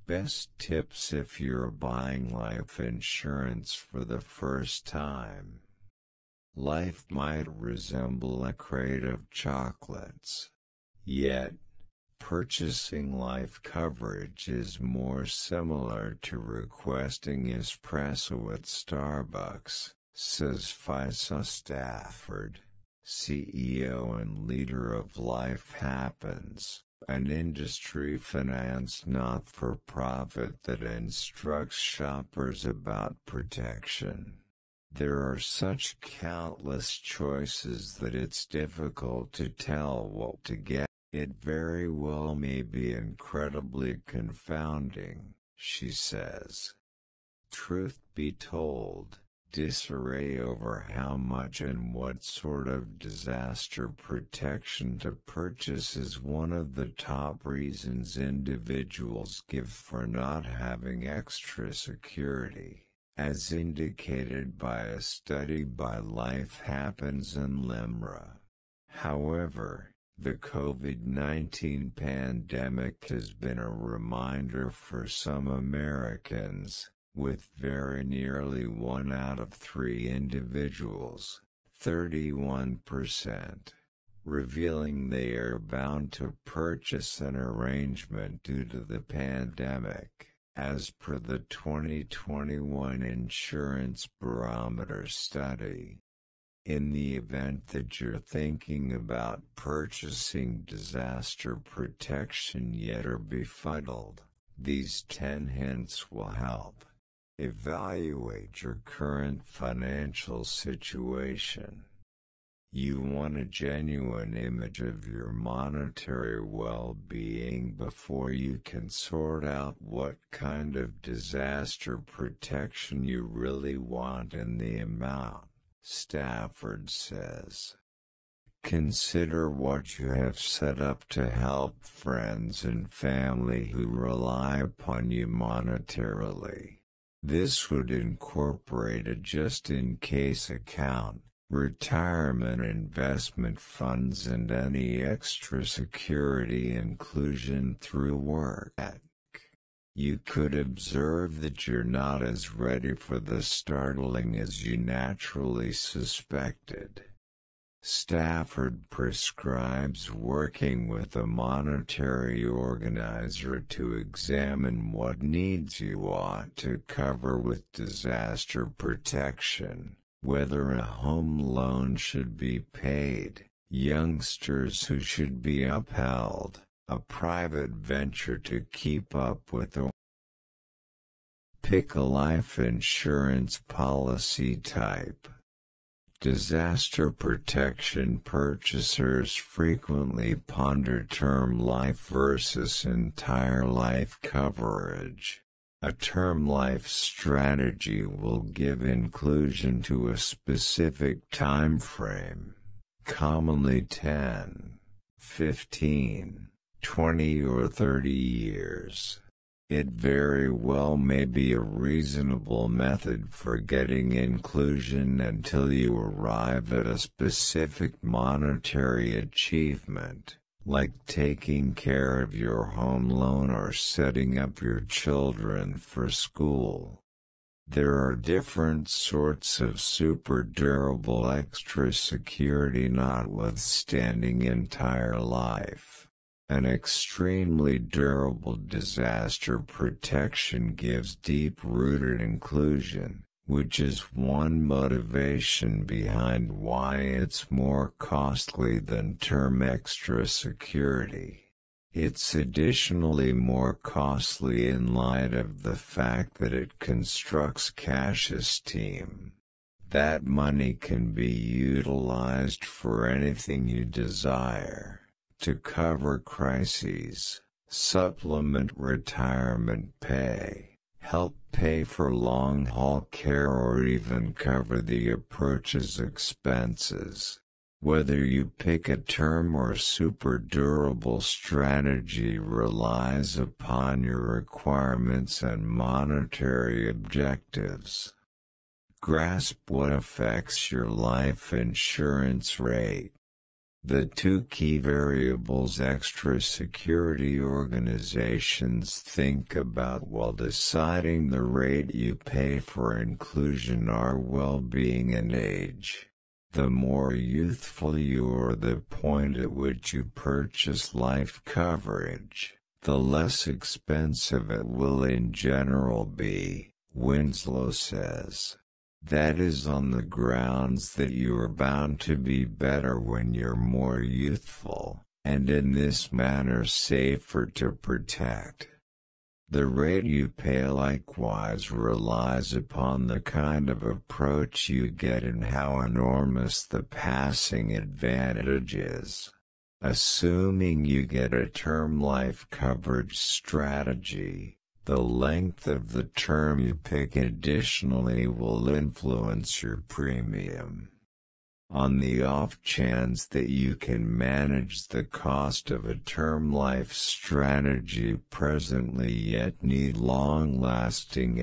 Best tips if you're buying life insurance for the first time. Life might resemble a crate of chocolates. Yet, purchasing life coverage is more similar to requesting espresso at Starbucks, says Fisa Stafford, CEO and leader of Life Happens, an industry finance not-for-profit that instructs shoppers about protection. There are such countless choices that it's difficult to tell what to get. It very well may be incredibly confounding, she says. Truth be told, disarray over how much and what sort of disaster protection to purchase is one of the top reasons individuals give for not having extra security, as indicated by a study by Life Happens and LIMRA. However, the COVID-19 pandemic has been a reminder for some Americans, with very nearly 1 out of 3 individuals, 31%, revealing they are bound to purchase an arrangement due to the pandemic, as per the 2021 Insurance Barometer study. In the event that you're thinking about purchasing disaster protection yet are befuddled, these 10 hints will help. Evaluate your current financial situation. You want a genuine image of your monetary well-being before you can sort out what kind of disaster protection you really want and the amount, Stafford says. Consider what you have set up to help friends and family who rely upon you monetarily. This would incorporate a just-in-case account, retirement investment funds and any extra security inclusion through work. You could observe that you're not as ready for the startling as you naturally suspected. Stafford prescribes working with a monetary organizer to examine what needs you ought to cover with disaster protection, whether a home loan should be paid, youngsters who should be upheld, a private venture to keep up with, or pick a life insurance policy type. Disaster protection purchasers frequently ponder term life versus entire life coverage. A term life strategy will give inclusion to a specific time frame, commonly 10, 15, 20 or 30 years. It very well may be a reasonable method for getting inclusion until you arrive at a specific monetary achievement, like taking care of your home loan or setting up your children for school. There are different sorts of super durable extra security notwithstanding entire life. An extremely durable disaster protection gives deep-rooted inclusion, which is one motivation behind why it's more costly than term extra security. It's additionally more costly in light of the fact that it constructs cash esteem. That money can be utilized for anything you desire. To cover crises, supplement retirement pay, help pay for long-haul care or even cover the approach's expenses. Whether you pick a term or super durable strategy relies upon your requirements and monetary objectives. Grasp what affects your life insurance rate. The two key variables extra security organizations think about while deciding the rate you pay for inclusion are well-being and age. The more youthful you are, the point at which you purchase life coverage, the less expensive it will in general be, Winslow says. That is on the grounds that you are bound to be better when you're more youthful, and in this manner safer to protect. The rate you pay likewise relies upon the kind of approach you get and how enormous the passing advantage is. Assuming you get a term life coverage strategy, the length of the term you pick additionally will influence your premium. On the off chance that you can manage the cost of a term life strategy presently yet need long-lasting